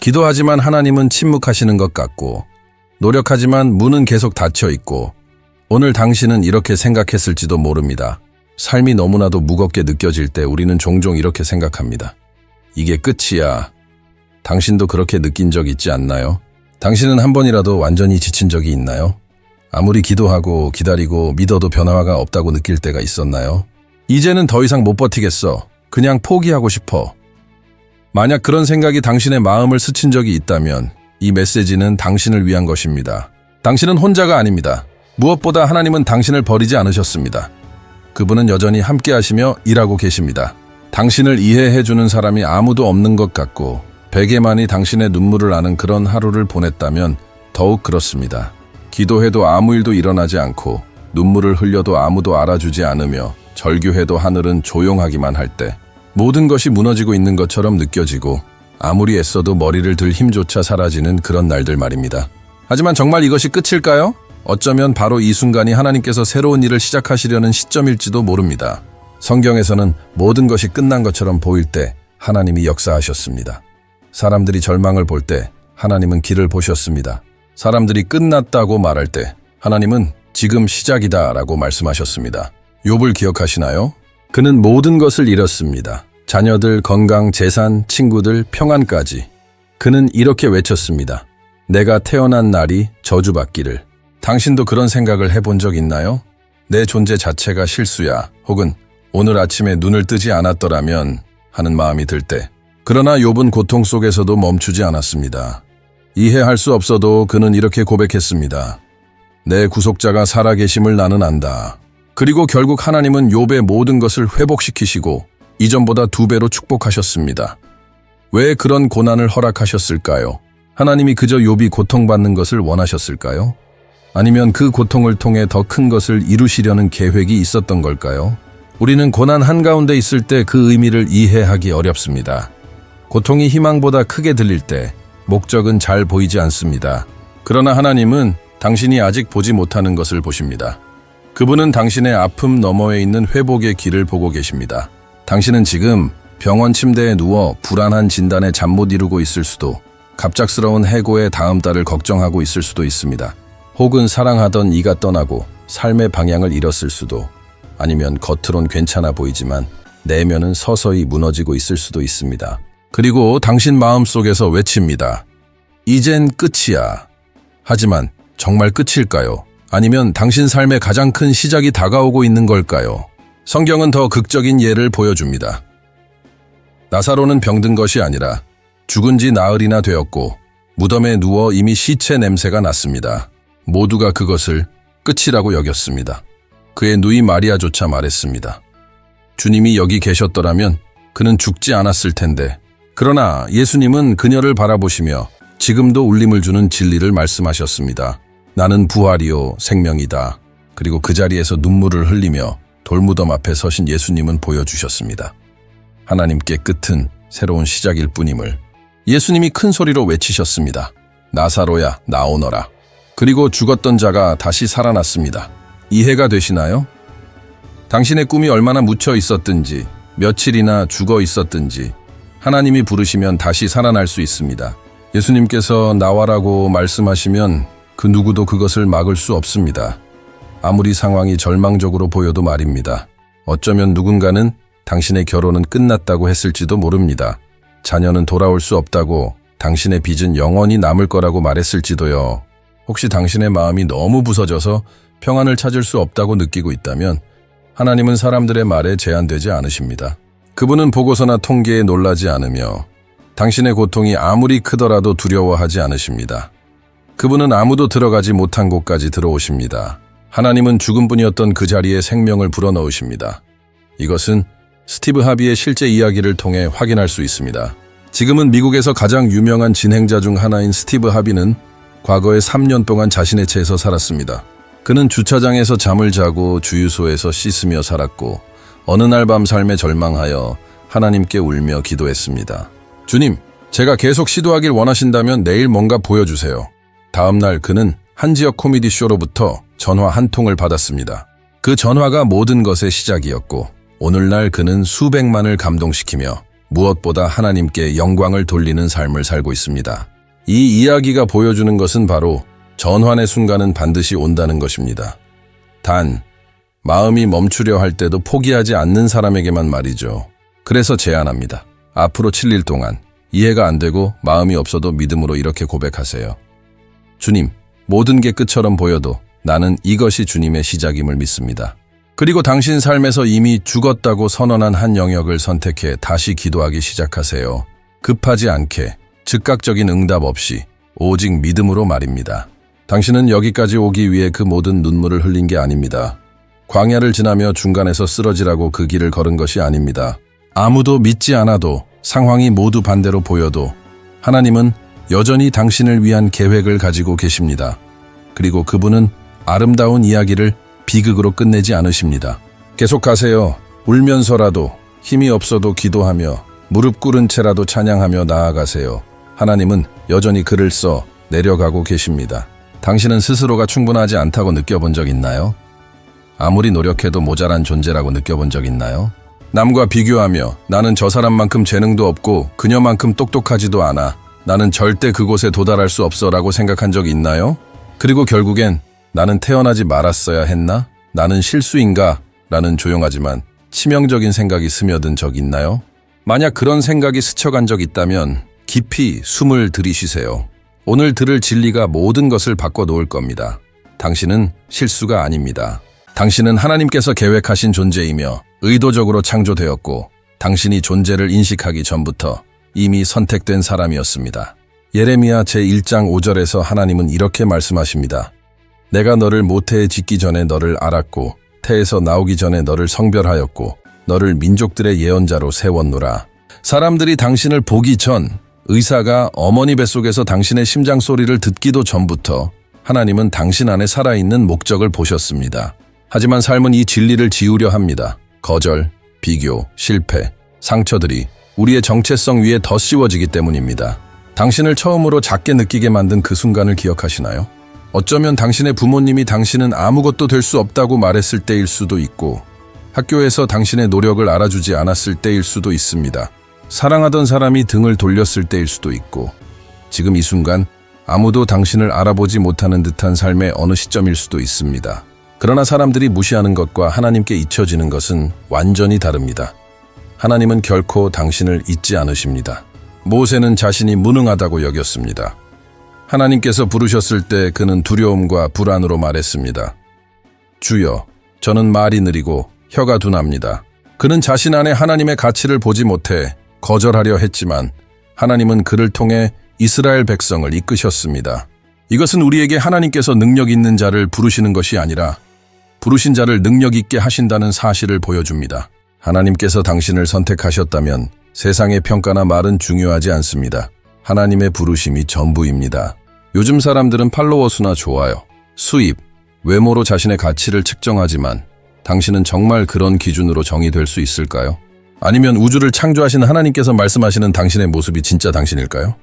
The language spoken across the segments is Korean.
기도하지만 하나님은 침묵하시는 것 같고, 노력하지만 문은 계속 닫혀 있고, 오늘 당신은 이렇게 생각했을지도 모릅니다. 삶이 너무나도 무겁게 느껴질 때 우리는 종종 이렇게 생각합니다. 이게 끝이야. 당신도 그렇게 느낀 적 있지 않나요? 당신은 한 번이라도 완전히 지친 적이 있나요? 아무리 기도하고 기다리고 믿어도 변화가 없다고 느낄 때가 있었나요? 이제는 더 이상 못 버티겠어. 그냥 포기하고 싶어. 만약 그런 생각이 당신의 마음을 스친 적이 있다면 이 메시지는 당신을 위한 것입니다. 당신은 혼자가 아닙니다. 무엇보다 하나님은 당신을 버리지 않으셨습니다. 그분은 여전히 함께 하시며 일하고 계십니다. 당신을 이해해주는 사람이 아무도 없는 것 같고 베개만이 당신의 눈물을 아는 그런 하루를 보냈다면 더욱 그렇습니다. 기도해도 아무 일도 일어나지 않고 눈물을 흘려도 아무도 알아주지 않으며 절규해도 하늘은 조용하기만 할 때 모든 것이 무너지고 있는 것처럼 느껴지고 아무리 애써도 머리를 들 힘조차 사라지는 그런 날들 말입니다. 하지만 정말 이것이 끝일까요? 어쩌면 바로 이 순간이 하나님께서 새로운 일을 시작하시려는 시점일지도 모릅니다. 성경에서는 모든 것이 끝난 것처럼 보일 때 하나님이 역사하셨습니다. 사람들이 절망을 볼 때 하나님은 길을 보셨습니다. 사람들이 끝났다고 말할 때 하나님은 지금 시작이다 라고 말씀하셨습니다. 욥을 기억하시나요? 그는 모든 것을 잃었습니다. 자녀들, 건강, 재산, 친구들, 평안까지. 그는 이렇게 외쳤습니다. 내가 태어난 날이 저주받기를. 당신도 그런 생각을 해본 적 있나요? 내 존재 자체가 실수야. 혹은 오늘 아침에 눈을 뜨지 않았더라면 하는 마음이 들 때. 그러나 욥은 고통 속에서도 멈추지 않았습니다. 이해할 수 없어도 그는 이렇게 고백했습니다. 내 구속자가 살아계심을 나는 안다. 그리고 결국 하나님은 욥의 모든 것을 회복시키시고 이전보다 2배로 축복하셨습니다. 왜 그런 고난을 허락하셨을까요? 하나님이 그저 욥이 고통받는 것을 원하셨을까요? 아니면 그 고통을 통해 더 큰 것을 이루시려는 계획이 있었던 걸까요? 우리는 고난 한가운데 있을 때 그 의미를 이해하기 어렵습니다. 고통이 희망보다 크게 들릴 때 목적은 잘 보이지 않습니다. 그러나 하나님은 당신이 아직 보지 못하는 것을 보십니다. 그분은 당신의 아픔 너머에 있는 회복의 길을 보고 계십니다. 당신은 지금 병원 침대에 누워 불안한 진단에 잠 못 이루고 있을 수도, 갑작스러운 해고의 다음 달을 걱정하고 있을 수도 있습니다. 혹은 사랑하던 이가 떠나고 삶의 방향을 잃었을 수도, 아니면 겉으론 괜찮아 보이지만 내면은 서서히 무너지고 있을 수도 있습니다. 그리고 당신 마음속에서 외칩니다. 이젠 끝이야. 하지만 정말 끝일까요? 아니면 당신 삶의 가장 큰 시작이 다가오고 있는 걸까요? 성경은 더 극적인 예를 보여줍니다. 나사로는 병든 것이 아니라 죽은 지 나흘이나 되었고 무덤에 누워 이미 시체 냄새가 났습니다. 모두가 그것을 끝이라고 여겼습니다. 그의 누이 마리아조차 말했습니다. 주님이 여기 계셨더라면 그는 죽지 않았을 텐데. 그러나 예수님은 그녀를 바라보시며 지금도 울림을 주는 진리를 말씀하셨습니다. 나는 부활이요 생명이다. 그리고 그 자리에서 눈물을 흘리며 돌무덤 앞에 서신 예수님은 보여주셨습니다. 하나님께 끝은 새로운 시작일 뿐임을. 예수님이 큰 소리로 외치셨습니다. 나사로야, 나오너라. 그리고 죽었던 자가 다시 살아났습니다. 이해가 되시나요? 당신의 꿈이 얼마나 묻혀 있었든지, 며칠이나 죽어 있었든지 하나님이 부르시면 다시 살아날 수 있습니다. 예수님께서 나와라고 말씀하시면 그 누구도 그것을 막을 수 없습니다. 아무리 상황이 절망적으로 보여도 말입니다. 어쩌면 누군가는 당신의 결혼은 끝났다고 했을지도 모릅니다. 자녀는 돌아올 수 없다고, 당신의 빚은 영원히 남을 거라고 말했을지도요. 혹시 당신의 마음이 너무 부서져서 평안을 찾을 수 없다고 느끼고 있다면 하나님은 사람들의 말에 제한되지 않으십니다. 그분은 보고서나 통계에 놀라지 않으며 당신의 고통이 아무리 크더라도 두려워하지 않으십니다. 그분은 아무도 들어가지 못한 곳까지 들어오십니다. 하나님은 죽음뿐이었던 그 자리에 생명을 불어넣으십니다. 이것은 스티브 하비의 실제 이야기를 통해 확인할 수 있습니다. 지금은 미국에서 가장 유명한 진행자 중 하나인 스티브 하비는 과거에 3년 동안 자신의 채에서 살았습니다. 그는 주차장에서 잠을 자고 주유소에서 씻으며 살았고 어느 날 밤 삶에 절망하여 하나님께 울며 기도했습니다. 주님, 제가 계속 시도하길 원하신다면 내일 뭔가 보여주세요. 다음 날 그는 한 지역 코미디 쇼로부터 전화 한 통을 받았습니다. 그 전화가 모든 것의 시작이었고 오늘날 그는 수백만을 감동시키며 무엇보다 하나님께 영광을 돌리는 삶을 살고 있습니다. 이 이야기가 보여주는 것은 바로 전환의 순간은 반드시 온다는 것입니다. 단, 마음이 멈추려 할 때도 포기하지 않는 사람에게만 말이죠. 그래서 제안합니다. 앞으로 7일 동안 이해가 안 되고 마음이 없어도 믿음으로 이렇게 고백하세요. 주님, 모든 게 끝처럼 보여도 나는 이것이 주님의 시작임을 믿습니다. 그리고 당신 삶에서 이미 죽었다고 선언한 한 영역을 선택해 다시 기도하기 시작하세요. 급하지 않게, 즉각적인 응답 없이, 오직 믿음으로 말입니다. 당신은 여기까지 오기 위해 그 모든 눈물을 흘린 게 아닙니다. 광야를 지나며 중간에서 쓰러지라고 그 길을 걸은 것이 아닙니다. 아무도 믿지 않아도, 상황이 모두 반대로 보여도 하나님은 여전히 당신을 위한 계획을 가지고 계십니다. 그리고 그분은 아름다운 이야기를 비극으로 끝내지 않으십니다. 계속하세요. 울면서라도, 힘이 없어도 기도하며, 무릎 꿇은 채라도 찬양하며 나아가세요. 하나님은 여전히 글을 써 내려가고 계십니다. 당신은 스스로가 충분하지 않다고 느껴본 적 있나요? 아무리 노력해도 모자란 존재라고 느껴본 적 있나요? 남과 비교하며 나는 저 사람만큼 재능도 없고 그녀만큼 똑똑하지도 않아. 나는 절대 그곳에 도달할 수 없어 라고 생각한 적 있나요? 그리고 결국엔 나는 태어나지 말았어야 했나? 나는 실수인가? 라는 조용하지만 치명적인 생각이 스며든 적 있나요? 만약 그런 생각이 스쳐간 적 있다면 깊이 숨을 들이쉬세요. 오늘 들을 진리가 모든 것을 바꿔놓을 겁니다. 당신은 실수가 아닙니다. 당신은 하나님께서 계획하신 존재이며 의도적으로 창조되었고 당신이 존재를 인식하기 전부터 이미 선택된 사람이었습니다. 예레미야 제1장 5절에서 하나님은 이렇게 말씀하십니다. 내가 너를 모태에 짓기 전에 너를 알았고 태에서 나오기 전에 너를 성별하였고 너를 민족들의 예언자로 세웠노라. 사람들이 당신을 보기 전, 의사가 어머니 뱃속에서 당신의 심장 소리를 듣기도 전부터 하나님은 당신 안에 살아있는 목적을 보셨습니다. 하지만 삶은 이 진리를 지우려 합니다. 거절, 비교, 실패, 상처들이 우리의 정체성 위에 더 씌워지기 때문입니다. 당신을 처음으로 작게 느끼게 만든 그 순간을 기억하시나요? 어쩌면 당신의 부모님이 당신은 아무것도 될 수 없다고 말했을 때일 수도 있고 학교에서 당신의 노력을 알아주지 않았을 때일 수도 있습니다. 사랑하던 사람이 등을 돌렸을 때일 수도 있고 지금 이 순간 아무도 당신을 알아보지 못하는 듯한 삶의 어느 시점일 수도 있습니다. 그러나 사람들이 무시하는 것과 하나님께 잊혀지는 것은 완전히 다릅니다. 하나님은 결코 당신을 잊지 않으십니다. 모세는 자신이 무능하다고 여겼습니다. 하나님께서 부르셨을 때 그는 두려움과 불안으로 말했습니다. 주여, 저는 말이 느리고 혀가 둔합니다. 그는 자신 안에 하나님의 가치를 보지 못해 거절하려 했지만 하나님은 그를 통해 이스라엘 백성을 이끄셨습니다. 이것은 우리에게 하나님께서 능력 있는 자를 부르시는 것이 아니라 부르신 자를 능력 있게 하신다는 사실을 보여줍니다. 하나님께서 당신을 선택하셨다면 세상의 평가나 말은 중요하지 않습니다. 하나님의 부르심이 전부입니다. 요즘 사람들은 팔로워 수나 좋아요, 수입, 외모로 자신의 가치를 측정하지만 당신은 정말 그런 기준으로 정의될 수 있을까요? 아니면 우주를 창조하신 하나님께서 말씀하시는 당신의 모습이 진짜 당신일까요?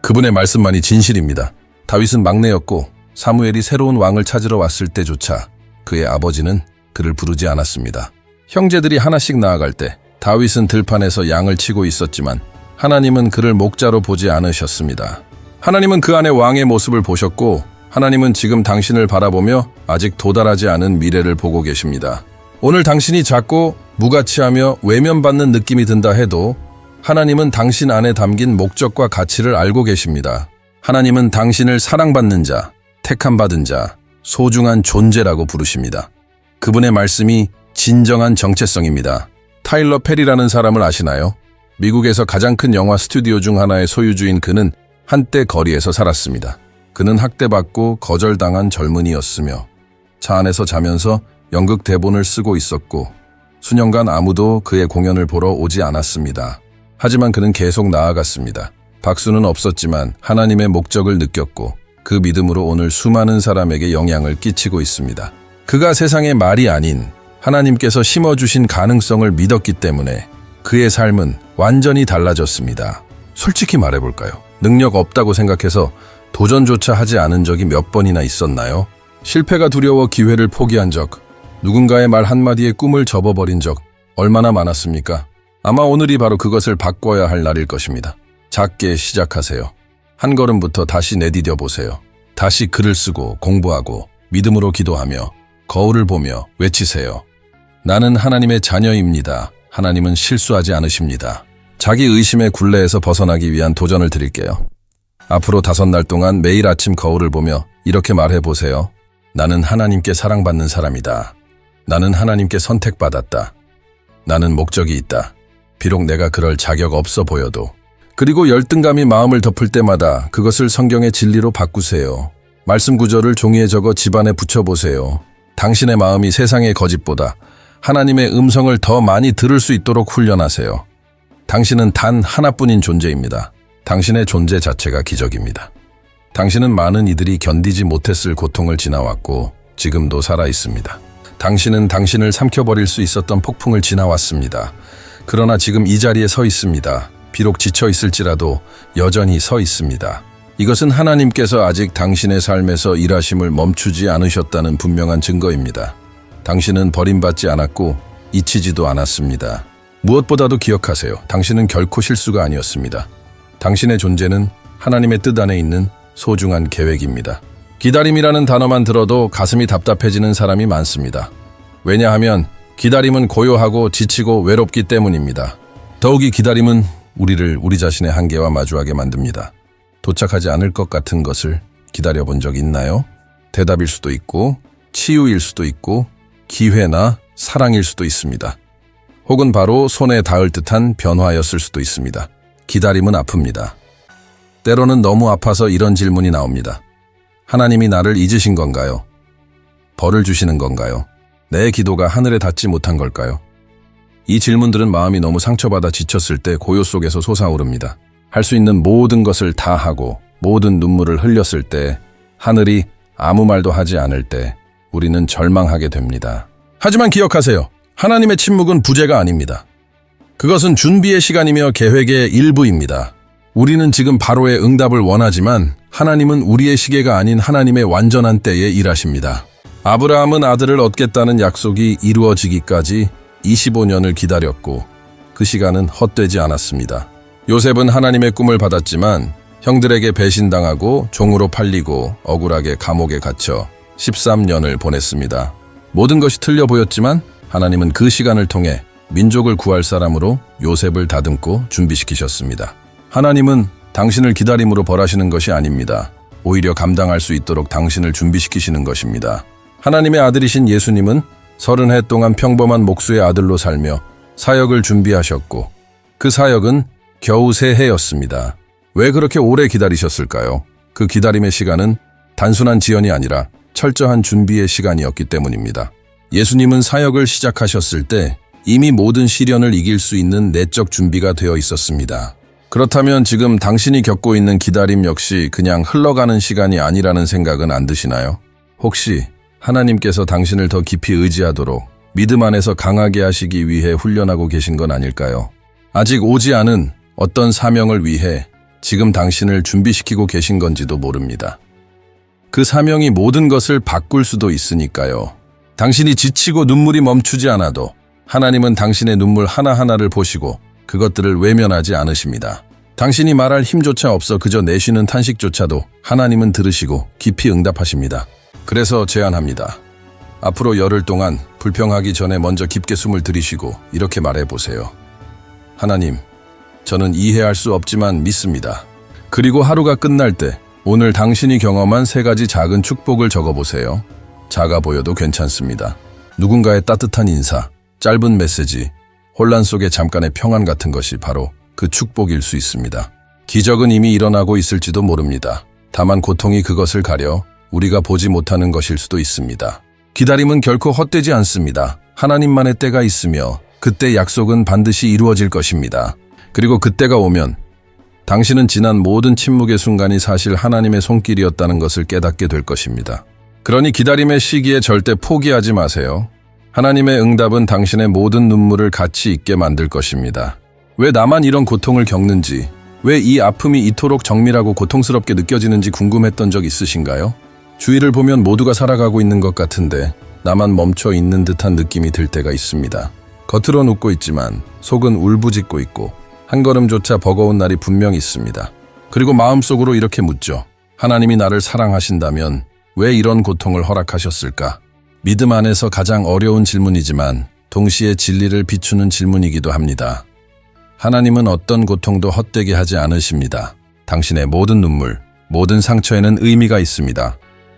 그분의 말씀만이 진실입니다. 다윗은 막내였고 사무엘이 새로운 왕을 찾으러 왔을 때조차 그의 아버지는 그를 부르지 않았습니다. 형제들이 하나씩 나아갈 때 다윗은 들판에서 양을 치고 있었지만 하나님은 그를 목자로 보지 않으셨습니다. 하나님은 그 안에 왕의 모습을 보셨고 하나님은 지금 당신을 바라보며 아직 도달하지 않은 미래를 보고 계십니다. 오늘 당신이 작고 무가치하며 외면받는 느낌이 든다 해도 하나님은 당신 안에 담긴 목적과 가치를 알고 계십니다. 하나님은 당신을 사랑받는 자, 택함받은 자, 소중한 존재라고 부르십니다. 그분의 말씀이 진정한 정체성입니다. 타일러 페리라는 사람을 아시나요? 미국에서 가장 큰 영화 스튜디오 중 하나의 소유주인 그는 한때 거리에서 살았습니다. 그는 학대받고 거절당한 젊은이였으며 차 안에서 자면서 연극 대본을 쓰고 있었고 수년간 아무도 그의 공연을 보러 오지 않았습니다. 하지만 그는 계속 나아갔습니다. 박수는 없었지만 하나님의 목적을 느꼈고 그 믿음으로 오늘 수많은 사람에게 영향을 끼치고 있습니다. 그가 세상의 말이 아닌 하나님께서 심어주신 가능성을 믿었기 때문에 그의 삶은 완전히 달라졌습니다. 솔직히 말해볼까요? 능력 없다고 생각해서 도전조차 하지 않은 적이 몇 번이나 있었나요? 실패가 두려워 기회를 포기한 적, 누군가의 말 한마디에 꿈을 접어버린 적 얼마나 많았습니까? 아마 오늘이 바로 그것을 바꿔야 할 날일 것입니다. 작게 시작하세요. 한 걸음부터 다시 내디뎌 보세요. 다시 글을 쓰고 공부하고 믿음으로 기도하며 거울을 보며 외치세요. 나는 하나님의 자녀입니다. 하나님은 실수하지 않으십니다. 자기 의심의 굴레에서 벗어나기 위한 도전을 드릴게요. 앞으로 5날 동안 매일 아침 거울을 보며 이렇게 말해보세요. 나는 하나님께 사랑받는 사람이다. 나는 하나님께 선택받았다. 나는 목적이 있다. 비록 내가 그럴 자격 없어 보여도. 그리고 열등감이 마음을 덮을 때마다 그것을 성경의 진리로 바꾸세요. 말씀 구절을 종이에 적어 집안에 붙여보세요. 당신의 마음이 세상의 거짓보다 하나님의 음성을 더 많이 들을 수 있도록 훈련하세요. 당신은 단 하나뿐인 존재입니다. 당신의 존재 자체가 기적입니다. 당신은 많은 이들이 견디지 못했을 고통을 지나왔고 지금도 살아있습니다. 당신은 당신을 삼켜버릴 수 있었던 폭풍을 지나왔습니다. 그러나 지금 이 자리에 서 있습니다. 비록 지쳐 있을지라도 여전히 서 있습니다. 이것은 하나님께서 아직 당신의 삶에서 일하심을 멈추지 않으셨다는 분명한 증거입니다. 당신은 버림받지 않았고 잊히지도 않았습니다. 무엇보다도 기억하세요. 당신은 결코 실수가 아니었습니다. 당신의 존재는 하나님의 뜻 안에 있는 소중한 계획입니다. 기다림이라는 단어만 들어도 가슴이 답답해지는 사람이 많습니다. 왜냐하면 기다림은 고요하고 지치고 외롭기 때문입니다. 더욱이 기다림은 우리를 우리 자신의 한계와 마주하게 만듭니다. 도착하지 않을 것 같은 것을 기다려본 적 있나요? 대답일 수도 있고 치유일 수도 있고 기회나 사랑일 수도 있습니다. 혹은 바로 손에 닿을 듯한 변화였을 수도 있습니다. 기다림은 아픕니다. 때로는 너무 아파서 이런 질문이 나옵니다. 하나님이 나를 잊으신 건가요? 벌을 주시는 건가요? 내 기도가 하늘에 닿지 못한 걸까요? 이 질문들은 마음이 너무 상처받아 지쳤을 때 고요 속에서 솟아오릅니다. 할 수 있는 모든 것을 다 하고 모든 눈물을 흘렸을 때, 하늘이 아무 말도 하지 않을 때 우리는 절망하게 됩니다. 하지만 기억하세요. 하나님의 침묵은 부재가 아닙니다. 그것은 준비의 시간이며 계획의 일부입니다. 우리는 지금 바로의 응답을 원하지만 하나님은 우리의 시계가 아닌 하나님의 완전한 때에 일하십니다. 아브라함은 아들을 얻겠다는 약속이 이루어지기까지 25년을 기다렸고 그 시간은 헛되지 않았습니다. 요셉은 하나님의 꿈을 받았지만 형들에게 배신당하고 종으로 팔리고 억울하게 감옥에 갇혀 13년을 보냈습니다. 모든 것이 틀려 보였지만 하나님은 그 시간을 통해 민족을 구할 사람으로 요셉을 다듬고 준비시키셨습니다. 하나님은 당신을 기다림으로 벌하시는 것이 아닙니다. 오히려 감당할 수 있도록 당신을 준비시키시는 것입니다. 하나님의 아들이신 예수님은 30해 동안 평범한 목수의 아들로 살며 사역을 준비하셨고 그 사역은 겨우 3해였습니다. 왜 그렇게 오래 기다리셨을까요? 그 기다림의 시간은 단순한 지연이 아니라 철저한 준비의 시간이었기 때문입니다. 예수님은 사역을 시작하셨을 때 이미 모든 시련을 이길 수 있는 내적 준비가 되어 있었습니다. 그렇다면 지금 당신이 겪고 있는 기다림 역시 그냥 흘러가는 시간이 아니라는 생각은 안 드시나요? 혹시 하나님께서 당신을 더 깊이 의지하도록 믿음 안에서 강하게 하시기 위해 훈련하고 계신 건 아닐까요? 아직 오지 않은 어떤 사명을 위해 지금 당신을 준비시키고 계신 건지도 모릅니다. 그 사명이 모든 것을 바꿀 수도 있으니까요. 당신이 지치고 눈물이 멈추지 않아도 하나님은 당신의 눈물 하나하나를 보시고 그것들을 외면하지 않으십니다. 당신이 말할 힘조차 없어 그저 내쉬는 탄식조차도 하나님은 들으시고 깊이 응답하십니다. 그래서 제안합니다. 앞으로 열흘 동안 불평하기 전에 먼저 깊게 숨을 들이쉬고 이렇게 말해보세요. 하나님, 저는 이해할 수 없지만 믿습니다. 그리고 하루가 끝날 때 오늘 당신이 경험한 3가지 작은 축복을 적어보세요. 작아 보여도 괜찮습니다. 누군가의 따뜻한 인사, 짧은 메시지, 혼란 속의 잠깐의 평안 같은 것이 바로 그 축복일 수 있습니다. 기적은 이미 일어나고 있을지도 모릅니다. 다만 고통이 그것을 가려 우리가 보지 못하는 것일 수도 있습니다. 기다림은 결코 헛되지 않습니다. 하나님만의 때가 있으며 그때 약속은 반드시 이루어질 것입니다. 그리고 그때가 오면 당신은 지난 모든 침묵의 순간이 사실 하나님의 손길이었다는 것을 깨닫게 될 것입니다. 그러니 기다림의 시기에 절대 포기하지 마세요. 하나님의 응답은 당신의 모든 눈물을 가치 있게 만들 것입니다. 왜 나만 이런 고통을 겪는지, 왜 이 아픔이 이토록 정밀하고 고통스럽게 느껴지는지 궁금했던 적 있으신가요? 주위를 보면 모두가 살아가고 있는 것 같은데 나만 멈춰 있는 듯한 느낌이 들 때가 있습니다. 겉으론 웃고 있지만 속은 울부짖고 있고 한 걸음조차 버거운 날이 분명 있습니다. 그리고 마음속으로 이렇게 묻죠. 하나님이 나를 사랑하신다면 왜 이런 고통을 허락하셨을까? 믿음 안에서 가장 어려운 질문이지만 동시에 진리를 비추는 질문이기도 합니다. 하나님은 어떤 고통도 헛되게 하지 않으십니다. 당신의 모든 눈물, 모든 상처에는 의미가 있습니다.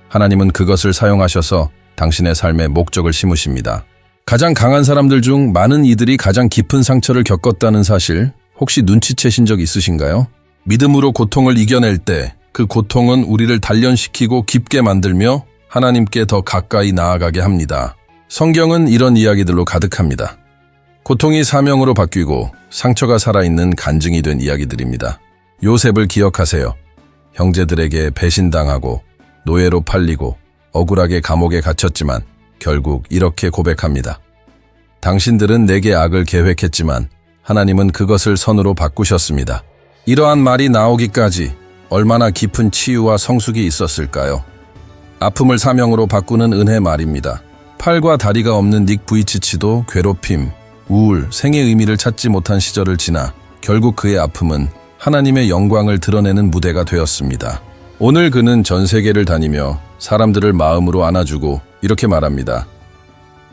하나님은 그것을 사용하셔서 당신의 삶에 목적을 심으십니다. 가장 강한 사람들 중 많은 이들이 가장 깊은 상처를 겪었다는 사실 혹시 눈치채신 적 있으신가요? 믿음으로 고통을 이겨낼 때 그 고통은 우리를 단련시키고 깊게 만들며 하나님께 더 가까이 나아가게 합니다. 성경은 이런 이야기들로 가득합니다. 고통이 사명으로 바뀌고 상처가 살아있는 간증이 된 이야기들입니다. 요셉을 기억하세요. 형제들에게 배신당하고 노예로 팔리고 억울하게 감옥에 갇혔지만 결국 이렇게 고백합니다. 당신들은 내게 악을 계획했지만 하나님은 그것을 선으로 바꾸셨습니다. 이러한 말이 나오기까지 얼마나 깊은 치유와 성숙이 있었을까요? 아픔을 사명으로 바꾸는 은혜 말입니다. 팔과 다리가 없는 닉 부이치치도 괴롭힘, 우울, 생의 의미를 찾지 못한 시절을 지나 결국 그의 아픔은 하나님의 영광을 드러내는 무대가 되었습니다. 오늘 그는 전 세계를 다니며 사람들을 마음으로 안아주고 이렇게 말합니다.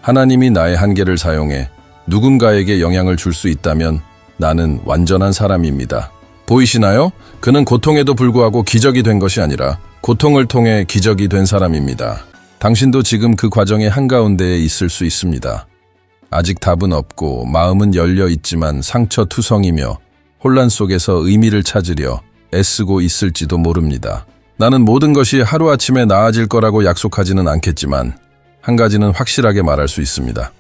하나님이 나의 한계를 사용해 누군가에게 영향을 줄 수 있다면 나는 완전한 사람입니다. 보이시나요? 그는 고통에도 불구하고 기적이 된 것이 아니라 고통을 통해 기적이 된 사람입니다. 당신도 지금 그 과정의 한가운데에 있을 수 있습니다. 아직 답은 없고 마음은 열려 있지만 상처투성이며 혼란 속에서 의미를 찾으려 애쓰고 있을지도 모릅니다. 나는 모든 것이 하루아침에 나아질 거라고 약속하지는 않겠지만 한 가지는 확실하게 말할 수 있습니다.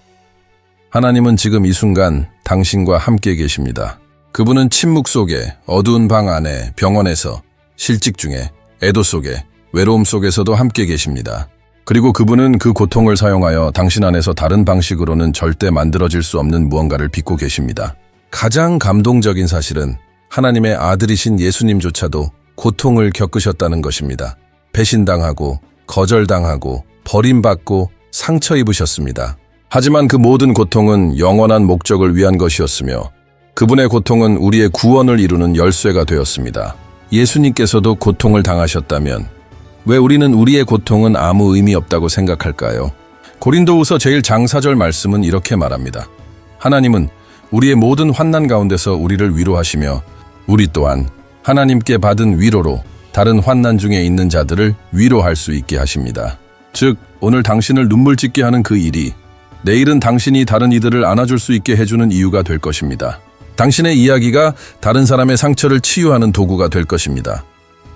하나님은 지금 이 순간 당신과 함께 계십니다. 그분은 침묵 속에, 어두운 방 안에, 병원에서, 실직 중에, 애도 속에, 외로움 속에서도 함께 계십니다. 그리고 그분은 그 고통을 사용하여 당신 안에서 다른 방식으로는 절대 만들어질 수 없는 무언가를 빚고 계십니다. 가장 감동적인 사실은 하나님의 아들이신 예수님조차도 고통을 겪으셨다는 것입니다. 배신당하고, 거절당하고, 버림받고, 상처 입으셨습니다. 하지만 그 모든 고통은 영원한 목적을 위한 것이었으며 그분의 고통은 우리의 구원을 이루는 열쇠가 되었습니다. 예수님께서도 고통을 당하셨다면 왜 우리는 우리의 고통은 아무 의미 없다고 생각할까요? 고린도후서 제1장 4절 말씀은 이렇게 말합니다. 하나님은 우리의 모든 환난 가운데서 우리를 위로하시며 우리 또한 하나님께 받은 위로로 다른 환난 중에 있는 자들을 위로할 수 있게 하십니다. 즉, 오늘 당신을 눈물 짓게 하는 그 일이 내일은 당신이 다른 이들을 안아줄 수 있게 해주는 이유가 될 것입니다. 당신의 이야기가 다른 사람의 상처를 치유하는 도구가 될 것입니다.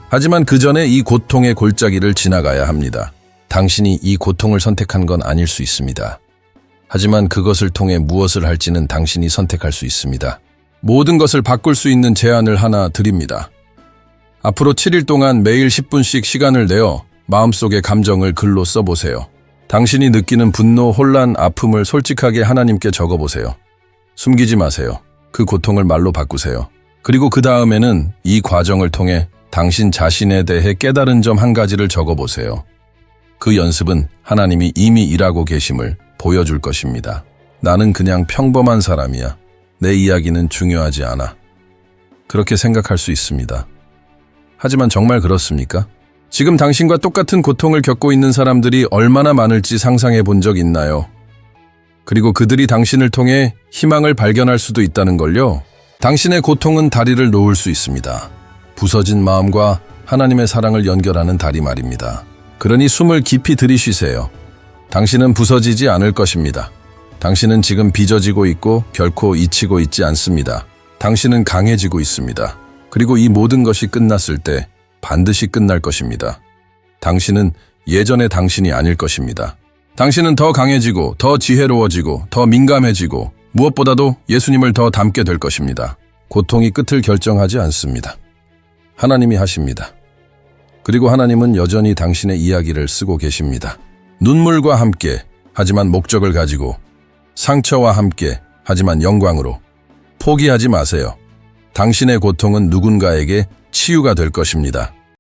하지만 그 전에 이 고통의 골짜기를 지나가야 합니다. 당신이 이 고통을 선택한 건 아닐 수 있습니다. 하지만 그것을 통해 무엇을 할지는 당신이 선택할 수 있습니다. 모든 것을 바꿀 수 있는 제안을 하나 드립니다. 앞으로 7일 동안 매일 10분씩 시간을 내어 마음속의 감정을 글로 써보세요. 당신이 느끼는 분노, 혼란, 아픔을 솔직하게 하나님께 적어보세요. 숨기지 마세요. 그 고통을 말로 바꾸세요. 그리고 그 다음에는 이 과정을 통해 당신 자신에 대해 깨달은 점 한 가지를 적어보세요. 그 연습은 하나님이 이미 일하고 계심을 보여줄 것입니다. 나는 그냥 평범한 사람이야. 내 이야기는 중요하지 않아. 그렇게 생각할 수 있습니다. 하지만 정말 그렇습니까? 지금 당신과 똑같은 고통을 겪고 있는 사람들이 얼마나 많을지 상상해 본 적 있나요? 그리고 그들이 당신을 통해 희망을 발견할 수도 있다는 걸요. 당신의 고통은 다리를 놓을 수 있습니다. 부서진 마음과 하나님의 사랑을 연결하는 다리 말입니다. 그러니 숨을 깊이 들이쉬세요. 당신은 부서지지 않을 것입니다. 당신은 지금 빚어지고 있고 결코 잊히고 있지 않습니다. 당신은 강해지고 있습니다. 그리고 이 모든 것이 끝났을 때 반드시 끝날 것입니다. 당신은 예전의 당신이 아닐 것입니다. 당신은 더 강해지고 더 지혜로워지고 더 민감해지고 무엇보다도 예수님을 더 닮게 될 것입니다. 고통이 끝을 결정하지 않습니다. 하나님이 하십니다. 그리고 하나님은 여전히 당신의 이야기를 쓰고 계십니다. 눈물과 함께 하지만 목적을 가지고 상처와 함께 하지만 영광으로 포기하지 마세요. 당신의 고통은 누군가에게 치유가 될 것입니다.